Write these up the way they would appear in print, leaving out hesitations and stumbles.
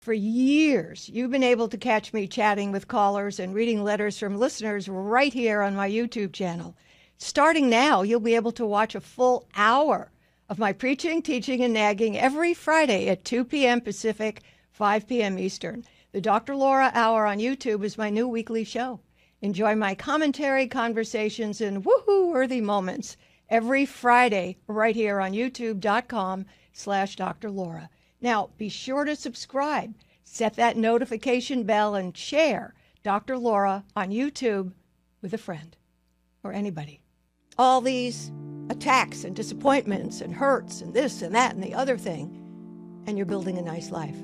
For years, you've been able to catch me chatting with callers and reading letters from listeners right here on my YouTube channel. Starting now, you'll be able to watch a full hour of my preaching, teaching, and nagging every Friday at 2 p.m. Pacific, 5 p.m. Eastern. The Dr. Laura Hour on YouTube is my new weekly show. Enjoy my commentary, conversations, and woohoo-worthy moments every Friday right here on youtube.com/Dr. Laura. Now, be sure to subscribe, set that notification bell, and share Dr. Laura on YouTube with a friend or anybody. All these attacks and disappointments and hurts and this and that and the other thing, and you're building a nice life.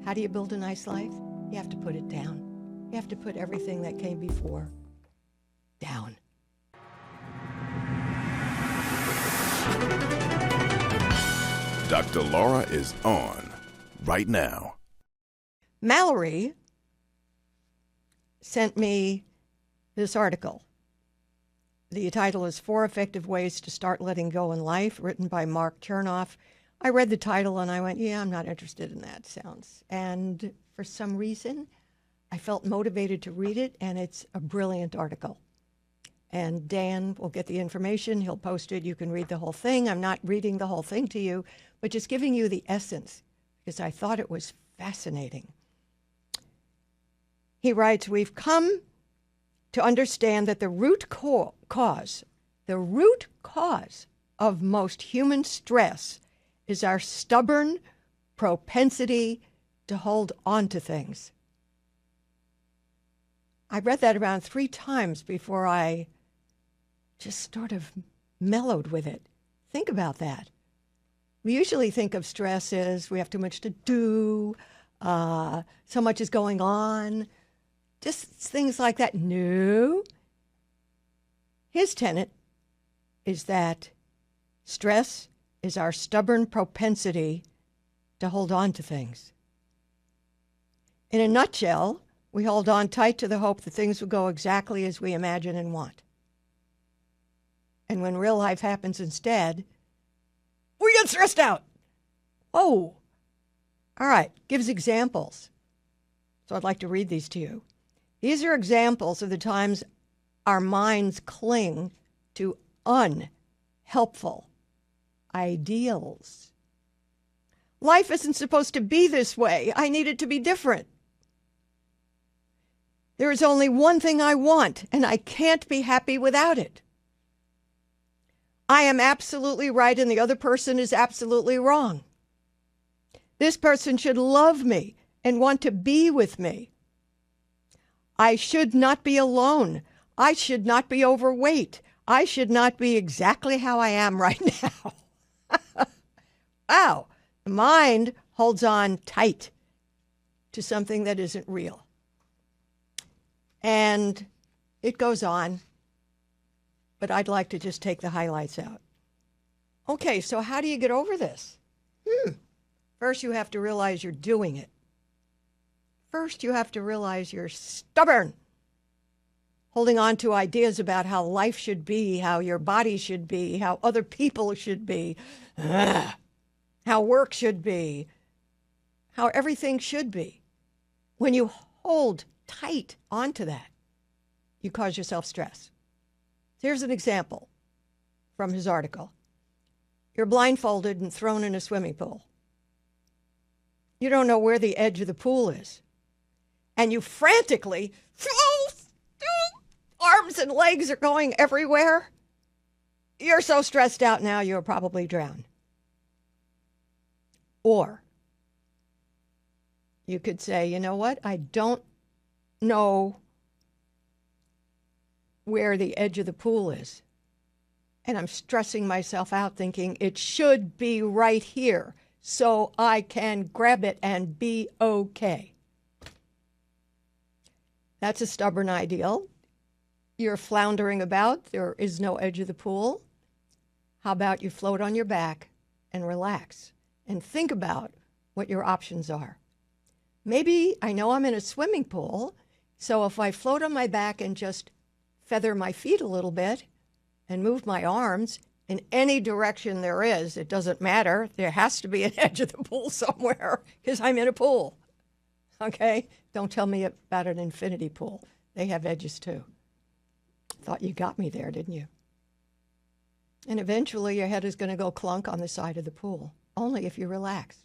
How do you build a nice life? You have to put it down. You have to put everything that came before down. Dr. Laura is on right now. Mallory sent me this article. The title is 4 Effective Ways to Start Letting Go in Life, written by Mark Chernoff. I read the title and I went, yeah, I'm not interested in that. Sounds. And for some reason, I felt motivated to read it, and it's a brilliant article. And Dan will get the information. He'll post it. You can read the whole thing. I'm not reading the whole thing to you, but just giving you the essence, because I thought it was fascinating. He writes, we've come to understand that the root cause of most human stress is our stubborn propensity to hold on to things. I read that around 3 times before I just sort of mellowed with it. Think about that. We usually think of stress as we have too much to do, so much is going on, just things like that. No. His tenet is that stress is our stubborn propensity to hold on to things. In a nutshell, we hold on tight to the hope that things will go exactly as we imagine and want. And when real life happens instead, we get stressed out. Oh, all right, gives examples. So I'd like to read these to you. These are examples of the times our minds cling to unhelpful ideals. Life isn't supposed to be this way. I need it to be different. There is only one thing I want, and I can't be happy without it. I am absolutely right, and the other person is absolutely wrong. This person should love me and want to be with me. I should not be alone. I should not be overweight. I should not be exactly how I am right now. Wow. The mind holds on tight to something that isn't real. And it goes on, but I'd like to just take the highlights out. Okay, so how do you get over this? First, you have to realize you're doing it. First, you have to realize you're stubborn, holding on to ideas about how life should be, how your body should be, how other people should be, how work should be, how everything should be. When you hold tight onto that, you cause yourself stress. Here's an example from his article. You're blindfolded and thrown in a swimming pool. You don't know where the edge of the pool is. And you frantically, arms and legs are going everywhere. You're so stressed out now, you'll probably drown. Or you could say, you know what? I don't know where the edge of the pool is. And I'm stressing myself out thinking it should be right here so I can grab it and be okay. That's a stubborn ideal. You're floundering about. There is no edge of the pool. How about you float on your back and relax and think about what your options are? Maybe I know I'm in a swimming pool, so if I float on my back and just feather my feet a little bit and move my arms in any direction there is, it doesn't matter. There has to be an edge of the pool somewhere because I'm in a pool. Okay? Don't tell me about an infinity pool. They have edges too. Thought you got me there, didn't you? And eventually your head is going to go clunk on the side of the pool, only if you relax.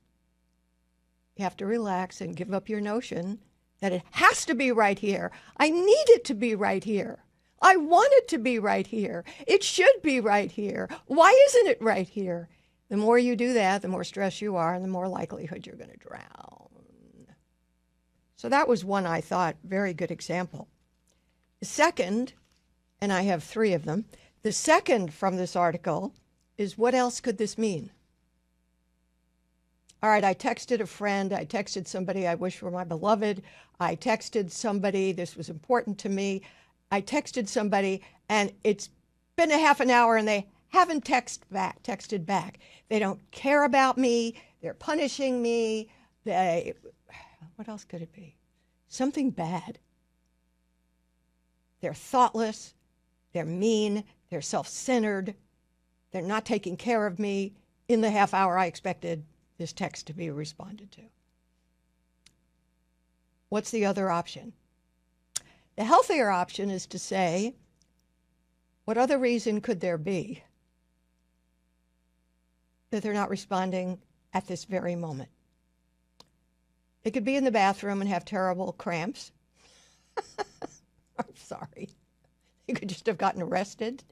You have to relax and give up your notion that it has to be right here. I need it to be right here. I want it to be right here. It should be right here. Why isn't it right here? The more you do that, the more stressed you are, and the more likelihood you're going to drown. So that was one, I thought, very good example. The second, and I have 3 of them, the second from this article is, what else could this mean? All right, I texted a friend. I texted somebody I wish were my beloved. I texted somebody, this was important to me. I texted somebody, and it's been a half an hour, and they haven't texted back. They don't care about me. They're punishing me. What else could it be? Something bad. They're thoughtless. They're mean. They're self-centered. They're not taking care of me in the half hour I expected this text to be responded to. What's the other option? The healthier option is to say, what other reason could there be that they're not responding at this very moment? They could be in the bathroom and have terrible cramps. I'm sorry. You could just have gotten arrested.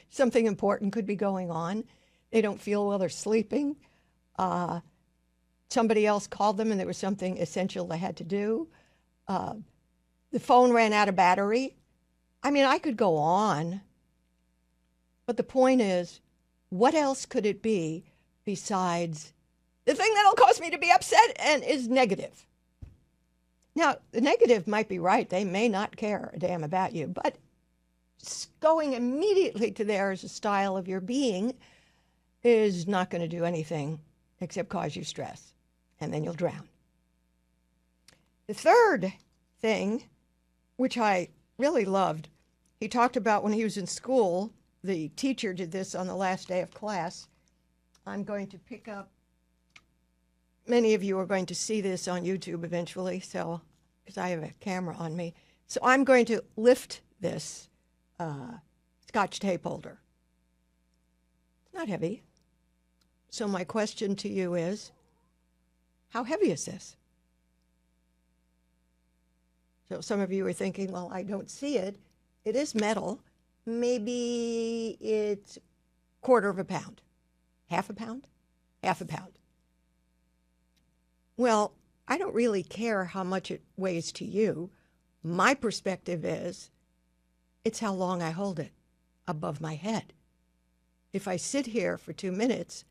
Something important could be going on. They don't feel well, they're sleeping. Somebody else called them and there was something essential they had to do. The phone ran out of battery. I mean, I could go on. But the point is, what else could it be besides the thing that'll cause me to be upset and is negative? Now, the negative might be right. They may not care a damn about you. But going immediately to there as a style of your being is not going to do anything except cause you stress. And then you'll drown. The third thing, which I really loved, he talked about when he was in school. The teacher did this on the last day of class. I'm going to pick up, many of you are going to see this on YouTube eventually, so, because I have a camera on me. So I'm going to lift this Scotch tape holder. It's not heavy. So my question to you is, how heavy is this? So some of you are thinking, well, I don't see it. It is metal. Maybe it's 1/4 pound. Half a pound? Half a pound. Well, I don't really care how much it weighs to you. My perspective is, it's how long I hold it above my head. If I sit here for 2 minutes,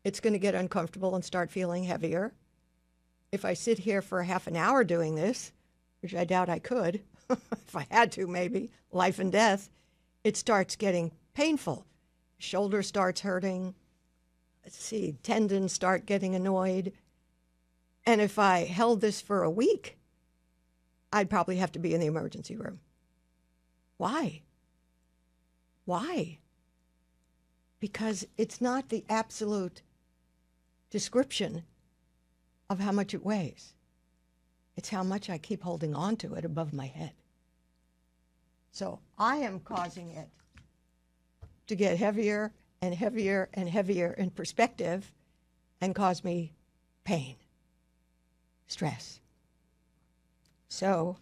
it's going to get uncomfortable and start feeling heavier. If I sit here for half an hour doing this, which I doubt I could, if I had to maybe, life and death, it starts getting painful. Shoulder starts hurting. Let's see, tendons start getting annoyed. And if I held this for a week, I'd probably have to be in the emergency room. Why? Why? Because it's not the absolute description of how much it weighs. It's how much I keep holding on to it above my head. So I am causing it to get heavier and heavier and heavier in perspective and cause me pain, stress. So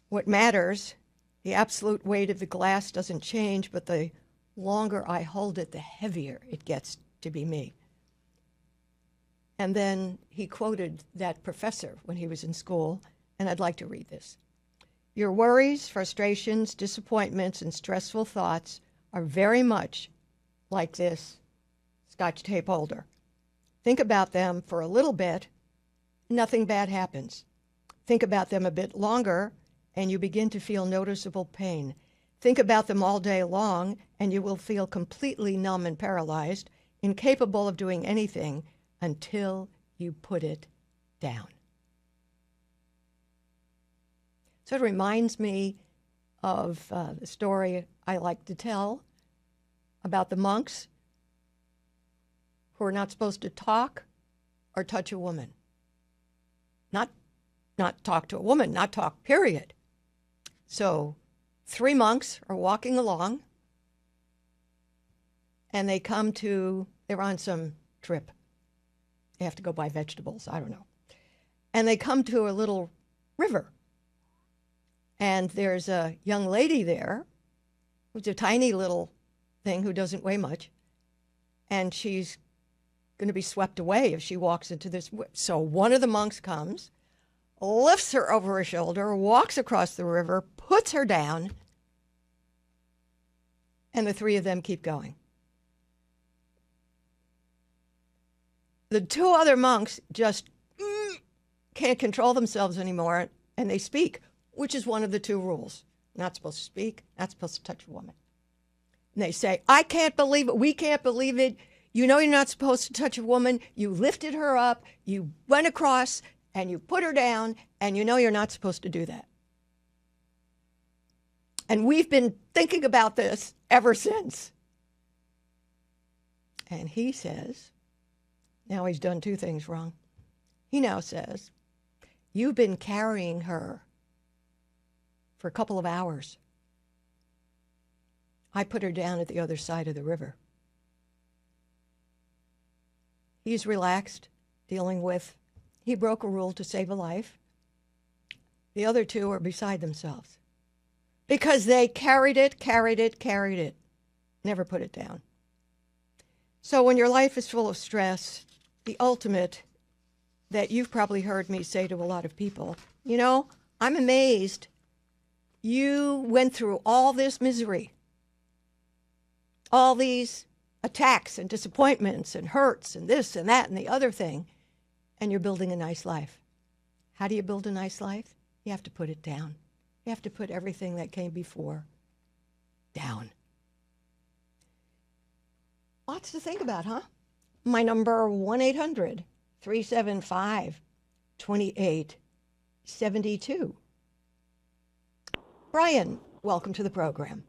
what matters, the absolute weight of the glass doesn't change, but the longer I hold it, the heavier it gets to be me. And then he quoted that professor when he was in school, and I'd like to read this. Your worries, frustrations, disappointments, and stressful thoughts are very much like this Scotch tape holder. Think about them for a little bit, nothing bad happens. Think about them a bit longer, and you begin to feel noticeable pain. Think about them all day long, and you will feel completely numb and paralyzed, incapable of doing anything until you put it down. So it reminds me of the story I like to tell about the monks who are not supposed to talk or touch a woman. not talk to a woman, not talk, period. So 3 monks are walking along, and they're on some trip. They have to go buy vegetables, I don't know. And they come to a little river. And there's a young lady there who's a tiny little thing who doesn't weigh much. And she's going to be swept away if she walks into this. So one of the monks comes, lifts her over her shoulder, walks across the river, puts her down, and the 3 of them keep going. The 2 other monks just can't control themselves anymore, and they speak, which is one of the 2 rules. Not supposed to speak, not supposed to touch a woman. And they say, I can't believe it, we can't believe it. You know you're not supposed to touch a woman. You lifted her up, you went across, and you put her down, and you know you're not supposed to do that. And we've been thinking about this ever since. And he says, now he's done 2 things wrong. He now says, you've been carrying her for a couple of hours. I put her down at the other side of the river. He's relaxed, dealing with, he broke a rule to save a life. The other 2 are beside themselves because they carried it, never put it down. So when your life is full of stress, the ultimate that you've probably heard me say to a lot of people, you know, I'm amazed you went through all this misery, all these attacks and disappointments and hurts and this and that and the other thing, and you're building a nice life. How do you build a nice life? You have to put it down. You have to put everything that came before down. Lots to think about, huh? My number, 1-800-375-2872. Brian, welcome to the program.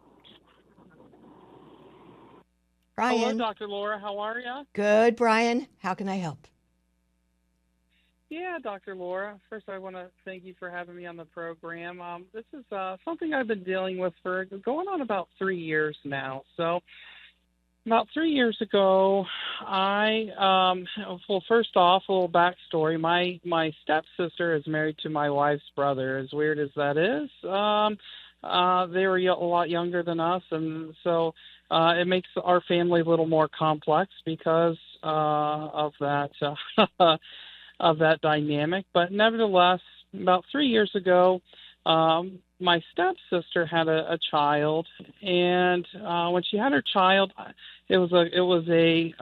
Brian. Hello, Dr. Laura. How are you? Good, Brian. How can I help? Yeah, Dr. Laura. First, I want to thank you for having me on the program. This is something I've been dealing with for going on about 3 years now. So, about 3 years ago, well, first off, a little backstory. My stepsister is married to my wife's brother. As weird as that is, they were a lot younger than us, and so it makes our family a little more complex because of that of that dynamic. But nevertheless, about 3 years ago, my stepsister had a child, and when she had her child, it was a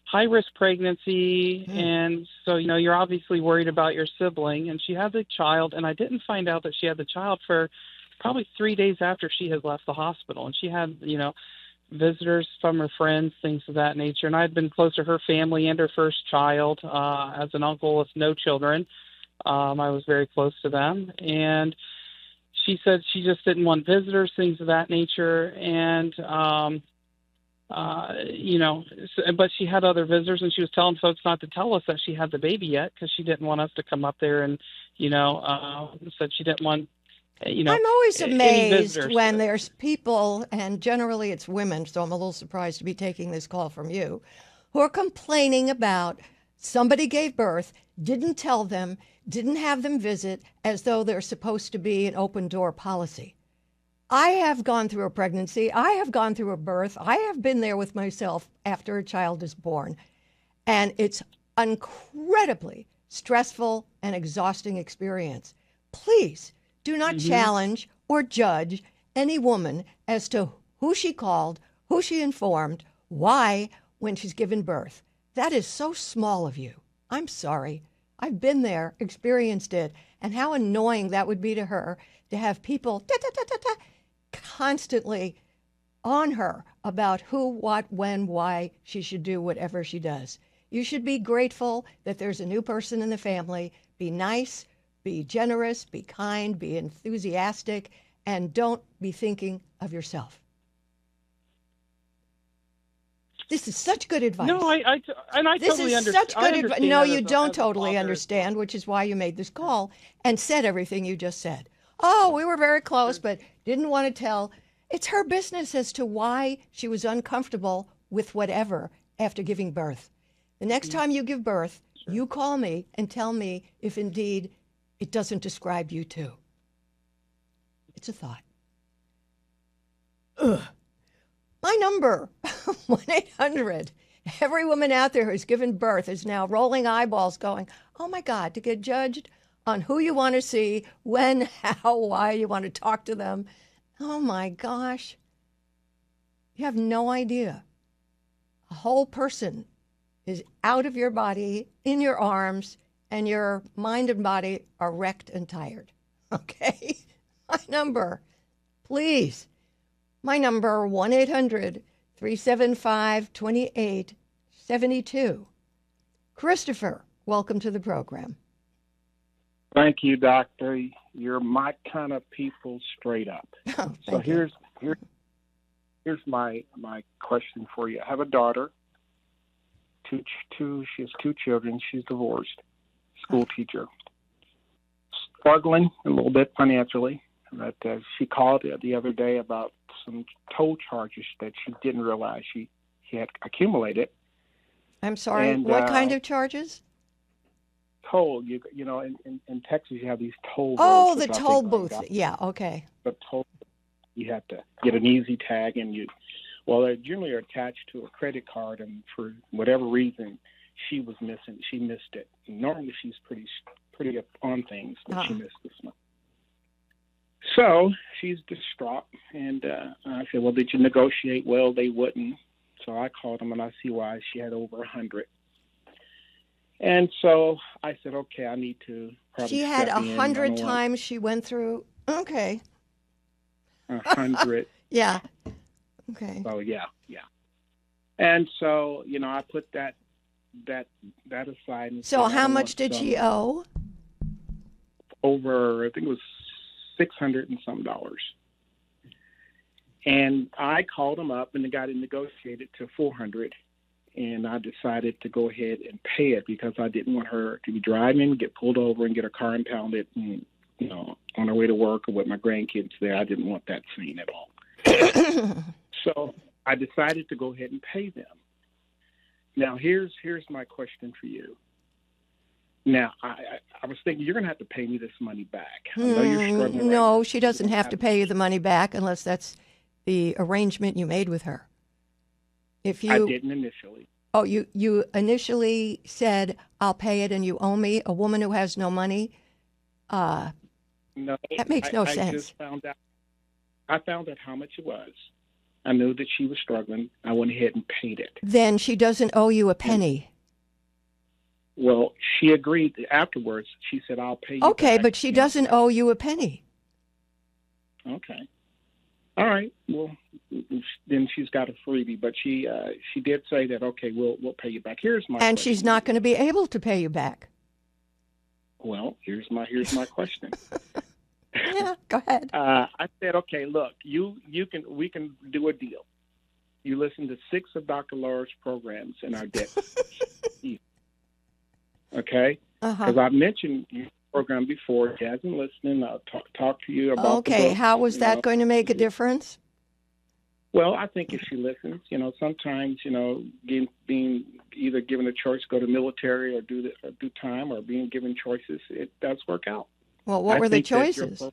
high risk pregnancy, and so you're obviously worried about your sibling. And she had the child, and I didn't find out that she had the child for probably 3 days after she had left the hospital, and she had visitors from her friends, things of that nature. And I had been close to her family and her first child as an uncle with no children. I was very close to them, and she said she just didn't want visitors, things of that nature. And but she had other visitors, and she was telling folks not to tell us that she had the baby yet because she didn't want us to come up there and said she didn't want I'm always amazed when there's people, and generally it's women, so I'm a little surprised to be taking this call from you, who are complaining about somebody gave birth, didn't tell them, didn't have them visit, as though there's supposed to be an open door policy. I have gone through a pregnancy. I have gone through a birth. I have been there with myself after a child is born. And it's incredibly stressful and exhausting experience. Please do not challenge or judge any woman as to who she called, who she informed, why, when she's given birth. That is so small of you. I'm sorry. I've been there, experienced it, and how annoying that would be to her to have people constantly on her about who, what, when, why she should do whatever she does. You should be grateful that there's a new person in the family. Be nice, be generous, be kind, be enthusiastic, and don't be thinking of yourself. This is such good advice. No, I This totally is understand. such good advice. No, you don't totally father. understand, which is why you made this call and said everything you just said. Oh, we were very close, but didn't want to tell. It's her business as to why she was uncomfortable with whatever after giving birth. The next time you give birth, you call me and tell me if indeed it doesn't describe you too. It's a thought. Ugh. My number, 1-800. Every woman out there who's given birth is now rolling eyeballs going, oh my God, to get judged on who you want to see, when, how, why you want to talk to them. Oh my gosh. You have no idea. A whole person is out of your body, in your arms, and your mind and body are wrecked and tired. Okay? My number, please. My number, 1-800-375-2872. Christopher, welcome to the program. Thank you, Doctor. You're my kind of people straight up. Oh, So thank you. here's my question for you. I have a daughter. She has two children. She's divorced. School teacher. Struggling a little bit financially. But she called the other day about some toll charges that she didn't realize she had accumulated. I'm sorry, And, what kind of charges? Toll, you know, in Texas you have these toll Oh, roads, the which I toll think booth. are- Yeah, okay. the toll, you have to get an easy tag, and they generally are attached to a credit card, and for whatever reason she was missing. She missed it. Normally she's pretty up on things, but she missed this one. So she's distraught, and I said, well, did you negotiate? Well, they wouldn't. So I called them, and I see why. She had over 100. And so I said, okay, I need to probably She had step in. 100 times she went through. Okay. 100. Yeah. Okay. So yeah. And so, I put that aside. And So said, I how don't much want did some- she owe? Over, I think it was $600 and some dollars. And I called them up, and the guy negotiated to $400. And I decided to go ahead and pay it because I didn't want her to be driving, get pulled over, and get her car impounded, and, on her way to work or with my grandkids there. I didn't want that scene at all. So I decided to go ahead and pay them. Now, here's my question for you. Now, I was thinking you're going to have to pay me this money back. I know you're struggling. Right No, now. she doesn't have to pay you the money back unless that's the arrangement you made with her. If you, I didn't initially. Oh, you initially said, I'll pay it and you owe me, a woman who has no money? No, That makes no I sense. just found out. I found out how much it was. I knew that she was struggling. I went ahead and paid it. Then she doesn't owe you a penny. Well, she agreed afterwards. She said, I'll pay you Okay, back. but she doesn't owe you a penny. Okay. All right. Well, then she's got a freebie, but she did say that, okay, we'll pay you back. Here's my And question. she's not going to be able to pay you back. Well, here's my question. Yeah, go ahead. I said, okay, look, we can do a deal. You listen to 6 of Dr. Laura's programs in our debt. Okay? Because I've mentioned your program before. She hasn't listened. I'll talk to you about the Okay, book, how was that going to make a difference? Well, I think if she listens, sometimes, being either given a choice, go to military or do time, or being given choices, it does work out. Well, what I were the think that your choices?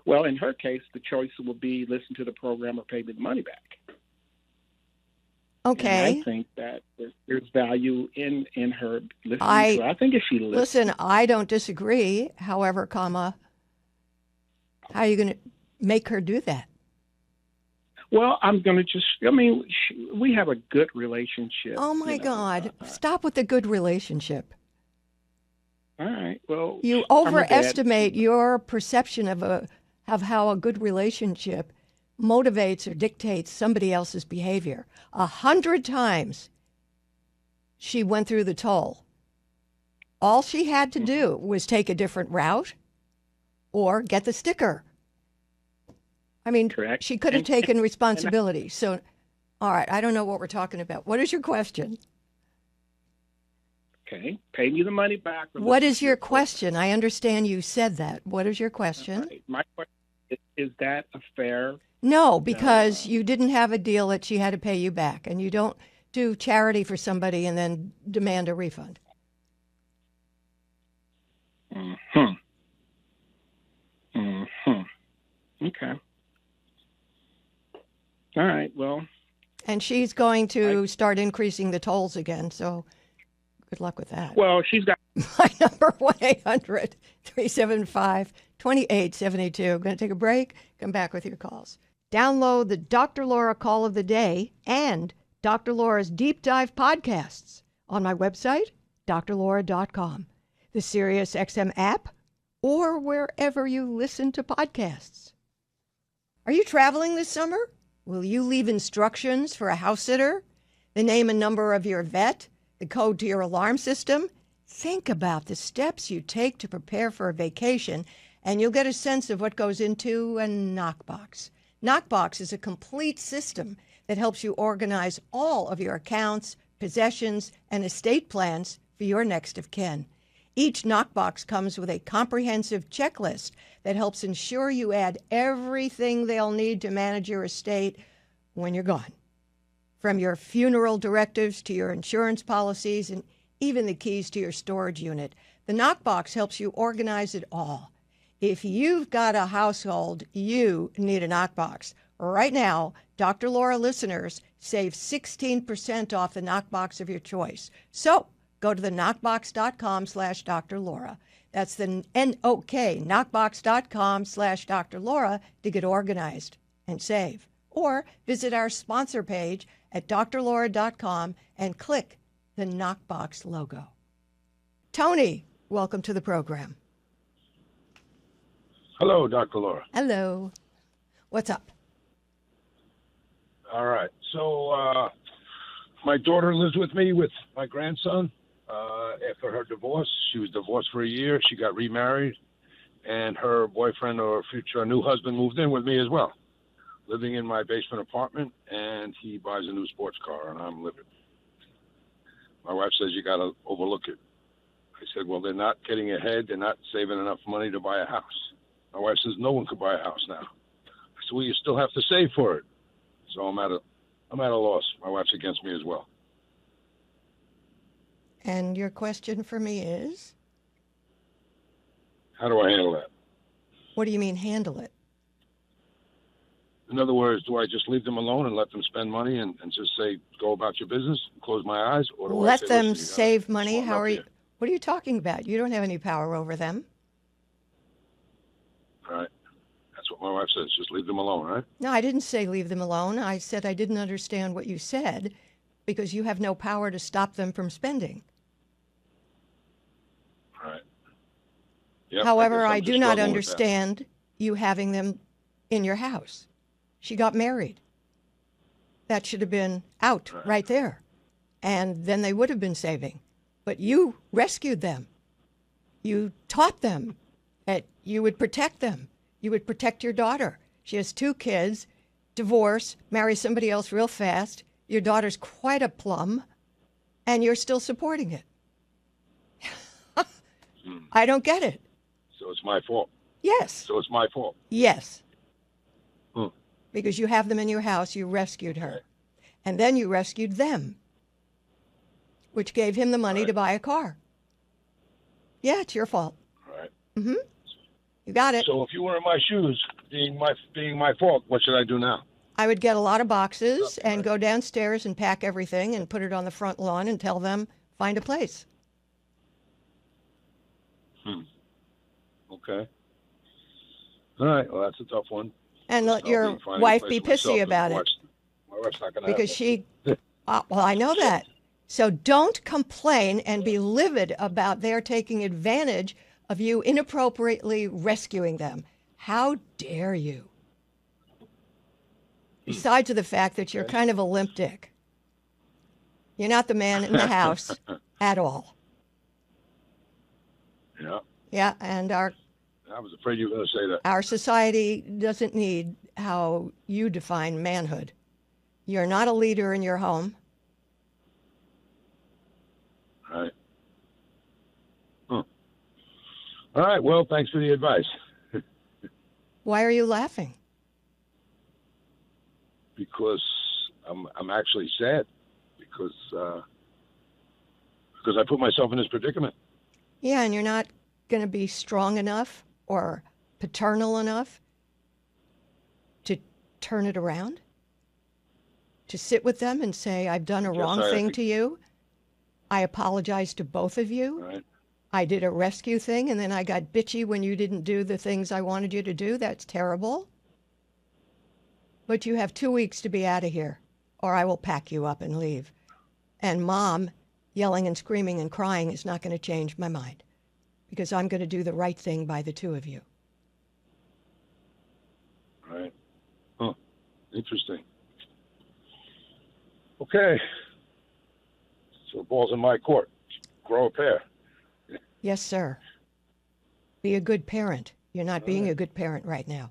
Well, in her case, the choice will be listen to the program or pay me the money back. Okay. And I think that there's value in her listening I- to her. I think if she listens. Listen, I don't disagree. However, how are you going to make her do that? Well, I'm going to we have a good relationship. Oh, my God. Stop with the good relationship. All right. Well, You I'm her dad. overestimate your perception of how a good relationship motivates or dictates somebody else's behavior. 100 times she went through the toll. All she had to do was take a different route or get the sticker. I mean, Correct. she could have taken responsibility. So All right, I don't know what we're talking about. What is your question? Okay, pay me the money back. What is your question? I understand you said that. What is your question? Right. My question is that a fair? No, because you didn't have a deal that she had to pay you back, and you don't do charity for somebody and then demand a refund. Okay. All right. Well. And she's going to start increasing the tolls again, so good luck with that. Well, she's got. My number, 1-800-375-2872. I'm going to take a break, come back with your calls. Download the Dr. Laura Call of the Day and Dr. Laura's Deep Dive podcasts on my website, drlaura.com, the SiriusXM app, or wherever you listen to podcasts. Are you traveling this summer? Will you leave instructions for a house sitter, the name and number of your vet, the code to your alarm system? Think about the steps you take to prepare for a vacation, and you'll get a sense of what goes into a knockbox. Knockbox is a complete system that helps you organize all of your accounts, possessions, and estate plans for your next of kin. Each knockbox comes with a comprehensive checklist that helps ensure you add everything they'll need to manage your estate when you're gone. From your funeral directives to your insurance policies and even the keys to your storage unit, the knockbox helps you organize it all. If you've got a household, you need a knockbox. Right now, Dr. Laura listeners save 16% off the knockbox of your choice. So go to the knockbox.com/Dr. Laura. That's the NOK, knockbox.com/Dr. Laura to get organized and save. Or visit our sponsor page at drlaura.com and click the Knockbox logo. Tony, welcome to the program. Hello, Dr. Laura. Hello. What's up? All right. So my daughter lives with me with my grandson. After her divorce, she was divorced for a year. She got remarried, and her boyfriend or future new husband moved in with me as well, living in my basement apartment, and he buys a new sports car, and I'm living. My wife says, you got to overlook it. I said, well, they're not getting ahead. They're not saving enough money to buy a house. My wife says, no one could buy a house now. I said, well, you still have to save for it. So I'm at a loss. My wife's against me as well. And your question for me is? How do I handle that? What do you mean handle it? In other words, do I just leave them alone and let them spend money and just say, go about your business, close my eyes? Or do I Let say, them listen, save money? smarten How up are you? here? What are you talking about? You don't have any power over them. All right. That's what my wife says. Just leave them alone, right? No, I didn't say leave them alone. I said I didn't understand what you said because you have no power to stop them from spending. All right. Yep, However, guess I'm I just do not struggling with that. understand you having them in your house. She got married. That should have been out right there. And then they would have been saving. But you rescued them. You taught them that you would protect them. You would protect your daughter. She has 2 kids, divorce, marry somebody else real fast. Your daughter's quite a plum, and you're still supporting it. I don't get it. So it's my fault. Yes. So it's my fault. Yes. Hmm. Because you have them in your house, you rescued her. And then you rescued them, which gave him the money to buy a car. Yeah, it's your fault. All right. Mm-hmm. You got it. So if you were in my shoes, being my fault, what should I do now? I would get a lot of boxes and go downstairs and pack everything and put it on the front lawn and tell them, find a place. Okay. All right. Well, that's a tough one. And let your wife be pissy about it. My wife's not going to Because she, well, I know that. So don't complain and be livid about their taking advantage of you inappropriately rescuing them. How dare you? Besides the fact that you're kind of a limp dick. You're not the man in the house at all. Yeah. Yeah, and I was afraid you were going to say that. our society doesn't need how you define manhood. You're not a leader in your home. Right. Huh. All right. Well, thanks for the advice. Why are you laughing? Because I'm actually sad because I put myself in this predicament. Yeah, and you're not going to be strong enough or paternal enough to turn it around? To sit with them and say, I've done a wrong thing to you. I apologize to both of you. Right. I did a rescue thing, and then I got bitchy when you didn't do the things I wanted you to do. That's terrible. But you have 2 weeks to be out of here, or I will pack you up and leave. And Mom yelling and screaming and crying is not going to change my mind, because I'm going to do the right thing by the two of you. Right. Huh. Interesting. Okay. So the ball's in my court. Grow a pair. Yes, sir. Be a good parent. You're not being a good parent right now.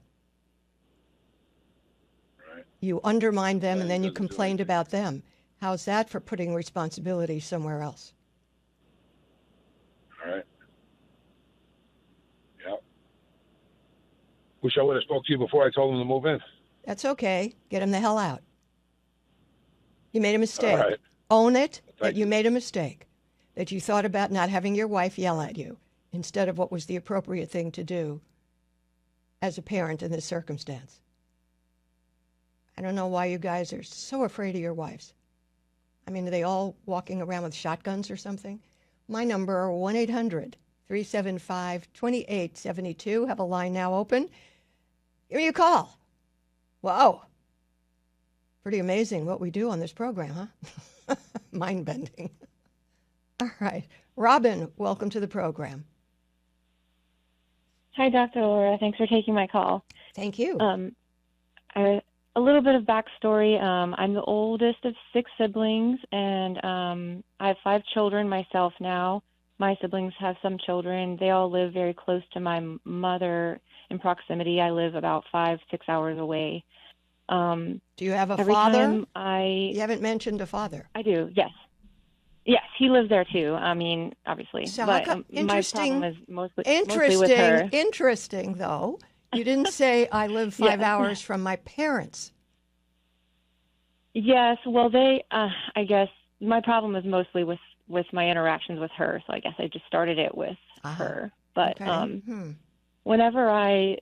Right. You undermined them, Yeah, and then you he doesn't do complained anything. about them. How's that for putting responsibility somewhere else? All right. Yeah. Wish I would have spoke to you before I told him to move in. That's okay. Get him the hell out. You made a mistake. All right. Own it that Thank you you. made a mistake, that you thought about not having your wife yell at you instead of what was the appropriate thing to do as a parent in this circumstance. I don't know why you guys are so afraid of your wives. I mean, are they all walking around with shotguns or something? My number, 1-800-375-2872. Have a line now open. Give me a call. Wow. Pretty amazing what we do on this program, huh? Mind-bending. All right. Robin, welcome to the program. Hi, Dr. Laura. Thanks for taking my call. Thank you. A little bit of backstory. I'm the oldest of 6 siblings, and I have 5 children myself now. My siblings have some children. They all live very close to my mother in proximity. I live about 5-6 hours away. Do you have a Every father? time You haven't mentioned a father. I do, yes. Yes, he lives there too. I mean, obviously. So but how come, my interesting, problem is mostly with her. interesting, though. You didn't say I live 5 hours from my parents. Yes, well, I guess my problem is mostly with my interactions with her. So I guess I just started it with her. But Okay. whenever I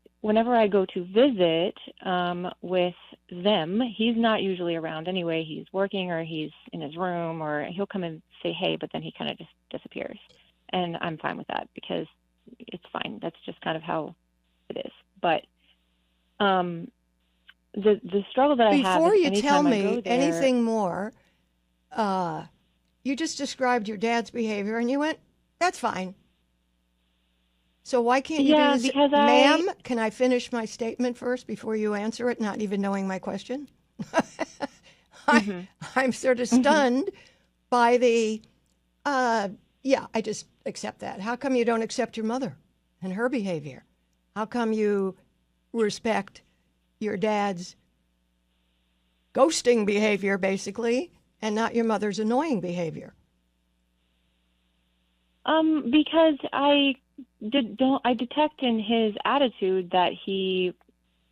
go to visit with them, he's not usually around anyway. He's working or he's in his room, or he'll come and say hey, but then he kind of just disappears. And I'm fine with that because it's fine. That's just kind of how it is. But the struggle that I have Before is you tell anytime I me go there, anything more, you just described your dad's behavior and you went, that's fine. So why can't you Yeah, do this? because Ma'am, can I finish my statement first before you answer it, not even knowing my question? I'm sort of stunned by the, yeah, I just accept that. How come you don't accept your mother and her behavior? How come you respect your dad's ghosting behavior, basically, and not your mother's annoying behavior? Because I detect in his attitude that he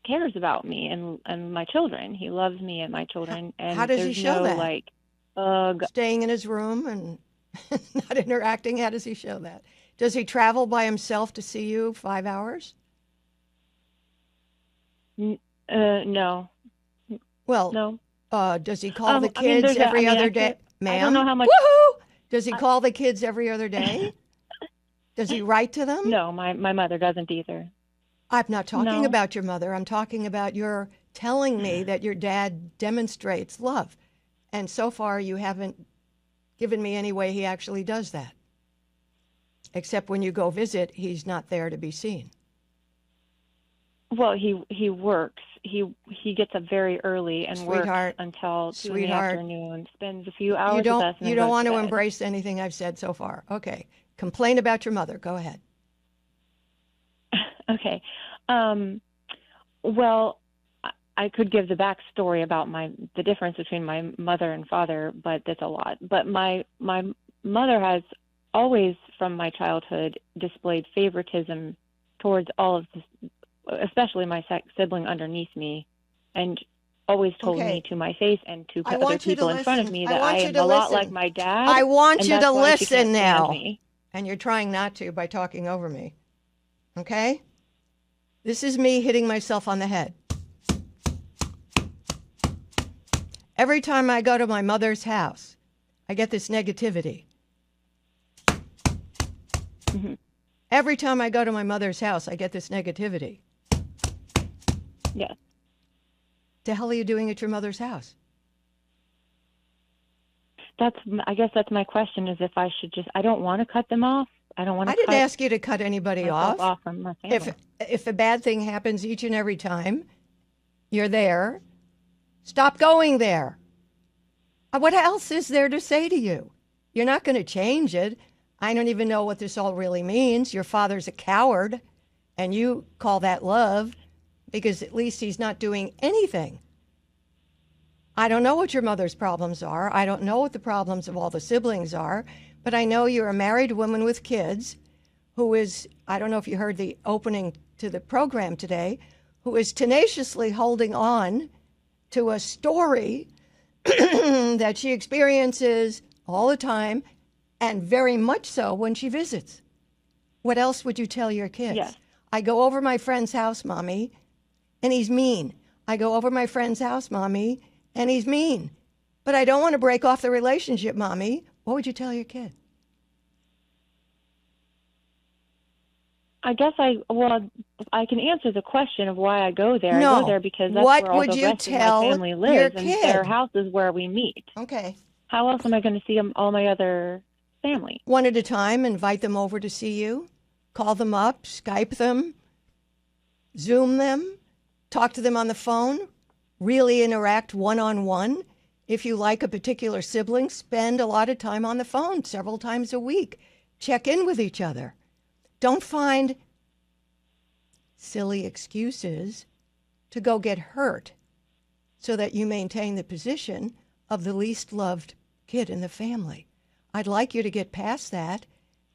cares about me and my children. He loves me and my children. And how does he there's show no, that? like, Staying in his room and not interacting? How does he show that? Does he travel by himself to see you 5 hours? no. Well, No. Does he call the I mean, kids there's every other day? actually, Ma'am? I don't know how much. Woohoo! Does he call the kids every other day? Does he write to them? No, my mother doesn't either. I'm not talking No. about your mother. I'm talking about your telling me that your dad demonstrates love. And so far, you haven't given me any way he actually does that. Except when you go visit, he's not there to be seen. Well, he works. He gets up very early and Sweetheart, works until 2 in the sweetheart, afternoon. Spends a few hours You with don't us. And you then don't goes want to bed. embrace anything I've said so far. Okay. Complain about your mother. Go ahead. Okay. Well, I could give the backstory about the difference between my mother and father, but that's a lot. But my mother has always, from my childhood, displayed favoritism towards all of this, especially my sibling underneath me, and always told me to my face and to other people in front of me that I am a lot like my dad. I want you to listen listen now. And you're trying not to by talking over me. Okay? This is me hitting myself on the head. Every time I go to my mother's house, I get this negativity. Mm-hmm. Every time I go to my mother's house, I get this negativity. Yes. The hell are you doing at your mother's house? I guess that's my question, is if I should I don't want to cut them off. I don't want to. I didn't ask you to cut anybody off. From my family. If a bad thing happens each and every time you're there, stop going there. What else is there to say to you? You're not going to change it. I don't even know what this all really means. Your father's a coward, and you call that love because at least he's not doing anything. I don't know what your mother's problems are. I don't know what the problems of all the siblings are, but I know you're a married woman with kids who is, I don't know if you heard the opening to the program today, who is tenaciously holding on to a story that she experiences all the time, and very much so when she visits. What else would you tell your kids? Yes. I go over my friend's house, Mommy, and he's mean. I go over my friend's house, Mommy, and he's mean. But I don't want to break off the relationship, Mommy. What would you tell your kid? I guess I can answer the question of why I go there. No. I go there because that's What where all would the you rest of my tell family your lives, and kid? their house is where we meet. Okay. How else am I going to see all my other family? One at a time, invite them over to see you. Call them up, Skype them, Zoom them, talk to them on the phone, really interact one-on-one. If you like a particular sibling, spend a lot of time on the phone several times a week. Check in with each other. Don't find silly excuses to go get hurt so that you maintain the position of the least loved kid in the family. I'd like you to get past that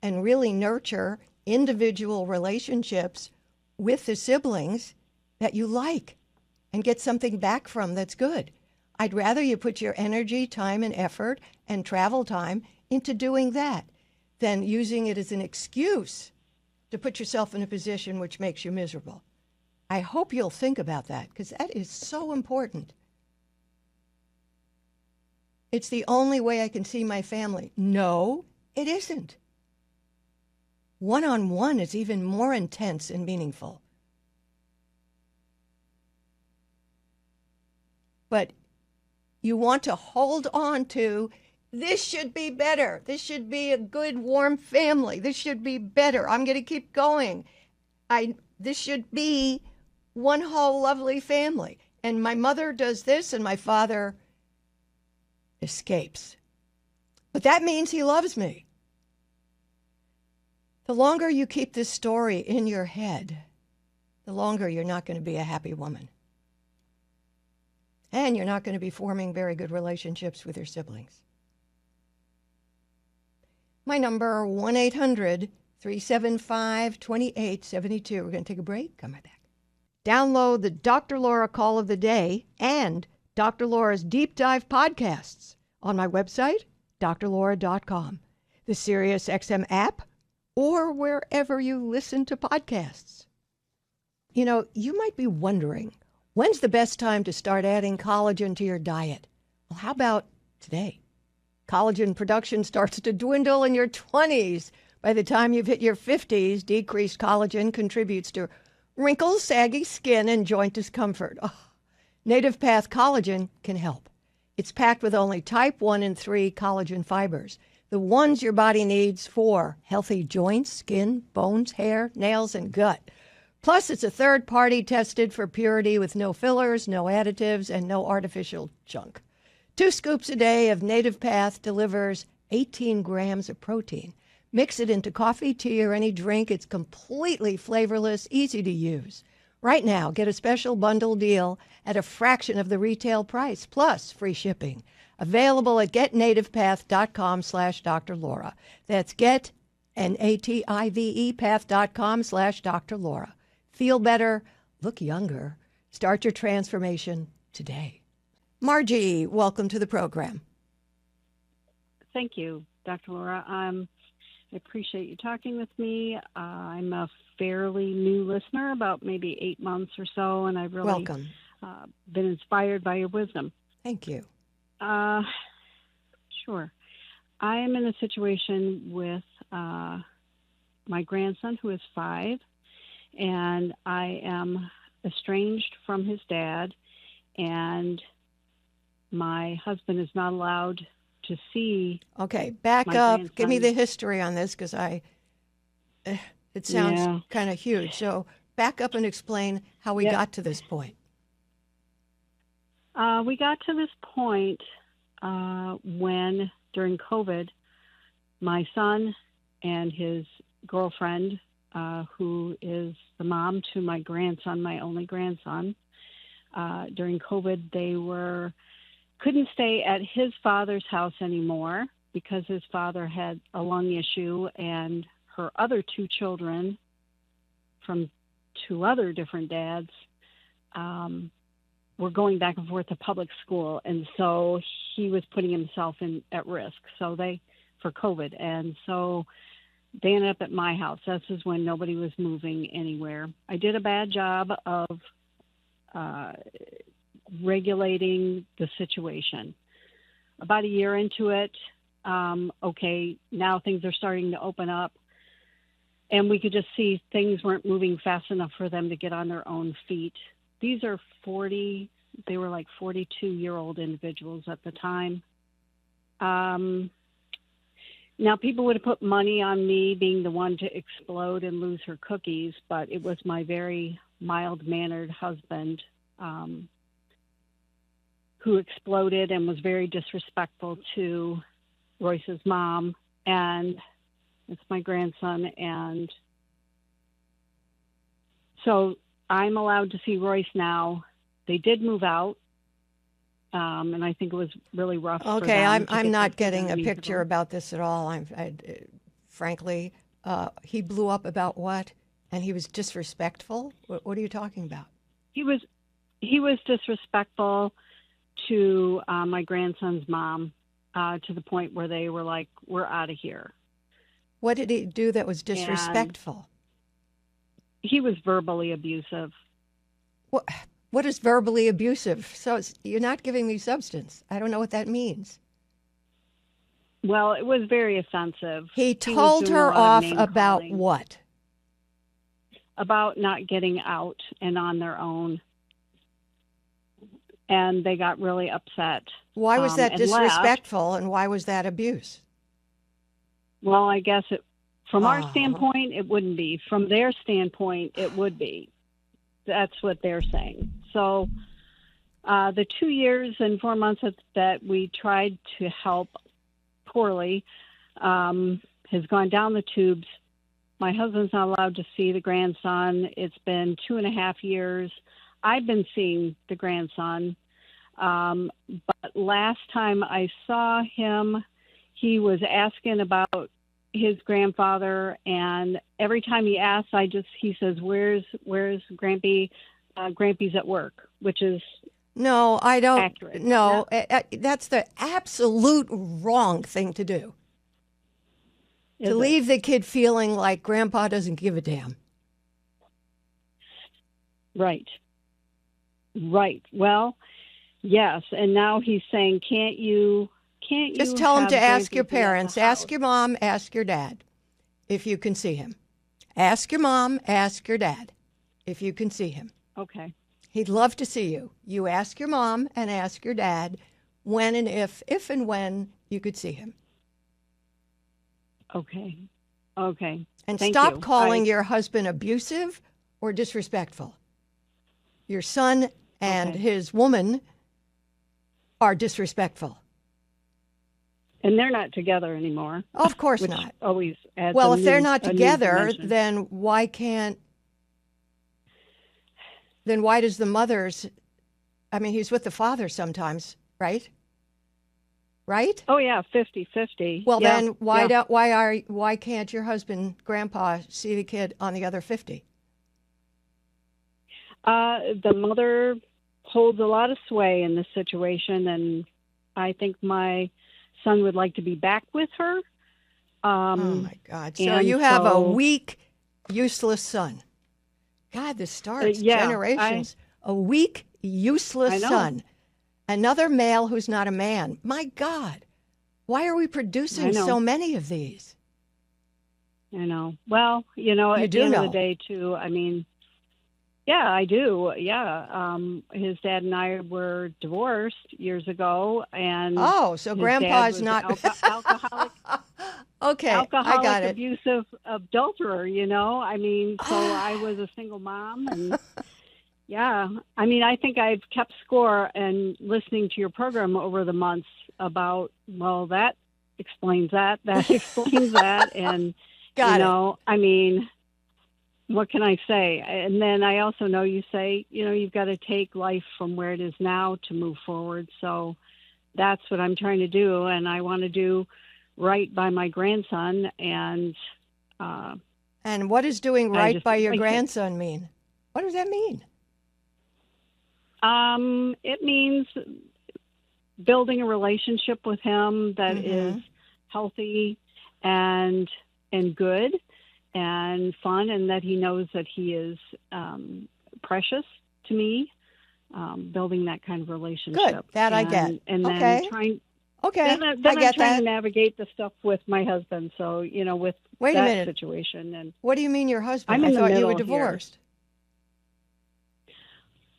and really nurture individual relationships with the siblings that you like and get something back from that's good. I'd rather you put your energy, time, and effort and travel time into doing that than using it as an excuse to put yourself in a position which makes you miserable. I hope you'll think about that because that is so important. It's the only way I can see my family. No, it isn't. One-on-one is even more intense and meaningful. But you want to hold on to, this should be better. This should be a good, warm family. This should be better. I'm going to keep going. This should be one whole lovely family. And my mother does this and my father escapes. But that means he loves me. The longer you keep this story in your head, the longer you're not going to be a happy woman. And you're not going to be forming very good relationships with your siblings. My number, 1-800-375-2872. We're going to take a break. Come right back. Download the Dr. Laura Call of the Day and Dr. Laura's Deep Dive podcasts on my website, drlaura.com, the SiriusXM app, or wherever you listen to podcasts. You know, you might be wondering, when's the best time to start adding collagen to your diet? Well, how about today? Collagen production starts to dwindle in your 20s. By the time you've hit your 50s, decreased collagen contributes to wrinkles, saggy skin, and joint discomfort. Oh, Native Path Collagen can help. It's packed with only type 1 and 3 collagen fibers, the ones your body needs for healthy joints, skin, bones, hair, nails, and gut. Plus, it's a third-party tested for purity with no fillers, no additives, and no artificial junk. 2 scoops a day of Native Path delivers 18 grams of protein. Mix it into coffee, tea, or any drink. It's completely flavorless, easy to use. Right now, get a special bundle deal at a fraction of the retail price, plus free shipping. Available at getnativepath.com/Dr. Laura. That's get, N-A-T-I-V-E, path.com/Dr. Laura. Feel better, look younger. Start your transformation today. Margie, welcome to the program. Thank you, Dr. Laura. I appreciate you talking with me. I'm a fairly new listener, about maybe 8 months or so, and I've really Welcome. Been inspired by your wisdom. Thank you. Sure. I am in a situation with my grandson, who is 5, and I am estranged from his dad, and my husband is not allowed to see. Okay, back my up. grandson. Give me the history on this, because it sounds kind of huge. So back up and explain how we got to this point. We got to this point when, during COVID, my son and his girlfriend, who is the mom to my grandson, my only grandson, during COVID, they couldn't stay at his father's house anymore because his father had a lung issue, and her other 2 children from 2 other different dads were going back and forth to public school, and so he was putting himself at risk. So for COVID, and so they ended up at my house. This is when nobody was moving anywhere. I did a bad job of regulating the situation. About a year into it, okay, now things are starting to open up, and we could just see things weren't moving fast enough for them to get on their own feet. These are they were like 42-year-old individuals at the time. Now, people would have put money on me being the one to explode and lose her cookies, but it was my very mild-mannered husband who exploded and was very disrespectful to Royce's mom, and it's my grandson. And so I'm allowed to see Royce now. They did move out, and I think it was really rough. Okay, for them I'm not getting a reasonable. picture about this at all. Frankly, he blew up about what? And he was disrespectful? What are you talking about? He was disrespectful to my grandson's mom, to the point where they were like, "We're out of here." What did he do that was disrespectful? He was verbally abusive. What is verbally abusive? So you're not giving me substance. I don't know what that means. Well, it was very offensive. He was told doing a her lot of off name about calling. what? About not getting out and on their own. And they got really upset. Why was that and disrespectful, and why was that abuse? Well, I guess from our Oh. standpoint, it wouldn't be. From their standpoint, it would be. That's what they're saying. So the 2 years and 4 months that we tried to help poorly has gone down the tubes. My husband's not allowed to see the grandson. It's been 2.5 years. I've been seeing the grandson. But last time I saw him, he was asking about his grandfather, and every time he asks, he says, "Where's Grampy? Grampy's at work," which is No, I don't. accurate. No, that's the absolute wrong thing to do. Is To it? leave the kid feeling like Grandpa doesn't give a damn. Right. Well, yes, and now he's saying, "Can't you?" Just tell him have to ask Grampy your be at the parents, ask house?" your mom, ask your dad if you can see him. Ask your mom, ask your dad if you can see him. Okay. He'd love to see you. You ask your mom and ask your dad when and if and when you could see him. Okay. And Thank stop you. calling your husband abusive or disrespectful. Your son and Okay. his woman are disrespectful. And they're not together anymore. Of course Which not. always adds Well, a if they're new- not a new together, dimension. then why can't then why does the mother's, I mean, he's with the father sometimes, right? Right? Oh yeah, 50-50. Well, Yeah, then yeah. why can't your husband, grandpa, see the kid on the other 50? The mother holds a lot of sway in this situation, and I think my son would like to be back with her. Oh my God! So and you have a so- weak, useless son. God, this starts Yeah, generations. A weak, useless I know. son. Another male who's not a man. My God, why are we I producing know. so many of these? I know. Well, at the do end of know. the day, too, I mean, yeah, I do. Yeah. His dad and I were divorced years ago, and Oh, so his grandpa's dad was not alcoholic, Okay, I alcoholic, got it. abusive adulterer, I mean, so I was a single mom, and yeah, I mean, I think I've kept score and listening to your program over the months about, well, that explains that explains that, and Got it. I mean, what can I say? And then I also know you say, you've got to take life from where it is now to move forward. So that's what I'm trying to do. And I want to do right by my grandson. And And what does doing I right just by your like it. grandson mean? What does that mean? It means building a relationship with him that is healthy and good and fun, and that he knows that he is precious to me. Building that kind of relationship. Good. That I get. And then Okay. trying. Okay, Then I I'm get trying that. to navigate the stuff with my husband. So with Wait a that minute. situation, and What do you mean your husband? I'm I in the thought you middle were here. divorced.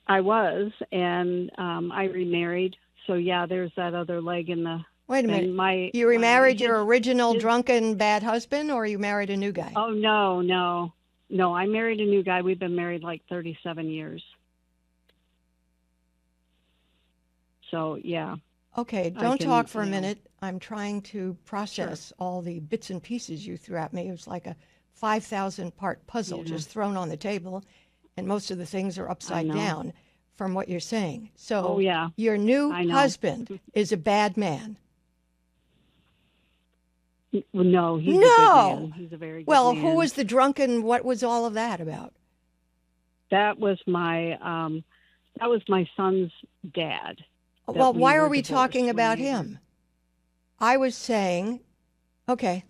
I was, and I remarried. So yeah, there's that other leg in the. Wait a minute. My You remarried his- your original his- drunken bad husband, or you married a new guy? Oh no! I married a new guy. We've been married like 37 years. So yeah. Okay, I don't can, talk for a minute. I'm trying to process all the bits and pieces you threw at me. It was like a 5,000 part puzzle just thrown on the table, and most of the things are upside know. down from what you're saying. So Oh, yeah. your new I know. husband is a bad man. No, he's a No! good man. He's a very good Well, man. who was the drunken? What was all of that about? That was my son's dad. that Well, we why were are we divorced talking when about we were- him? I was saying, okay,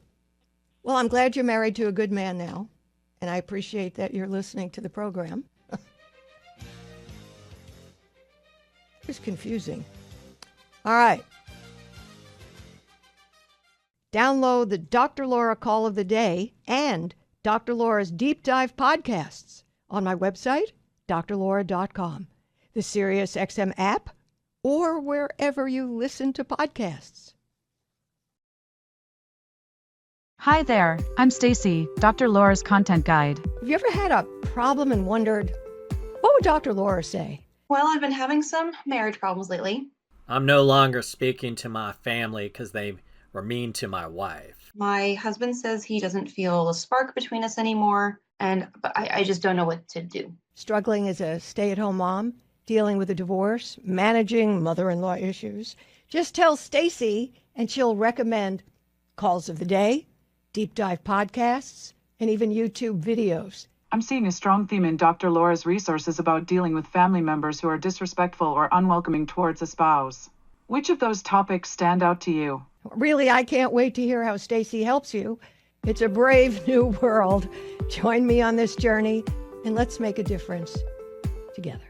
well, I'm glad you're married to a good man now, and I appreciate that you're listening to the program. It's confusing. All right. Download the Dr. Laura Call of the Day and Dr. Laura's Deep Dive podcasts on my website, drlaura.com, the SiriusXM app, or wherever you listen to podcasts. Hi there, I'm Stacy, Dr. Laura's content guide. Have you ever had a problem and wondered, what would Dr. Laura say? Well, I've been having some marriage problems lately. I'm no longer speaking to my family because they were mean to my wife. My husband says he doesn't feel a spark between us anymore, but I just don't know what to do. Struggling as a stay-at-home mom, dealing with a divorce, managing mother-in-law issues. Just tell Stacy and she'll recommend calls of the day, deep dive podcasts, and even YouTube videos. I'm seeing a strong theme in Dr. Laura's resources about dealing with family members who are disrespectful or unwelcoming towards a spouse. Which of those topics stand out to you? Really, I can't wait to hear how Stacy helps you. It's a brave new world. Join me on this journey, and let's make a difference together.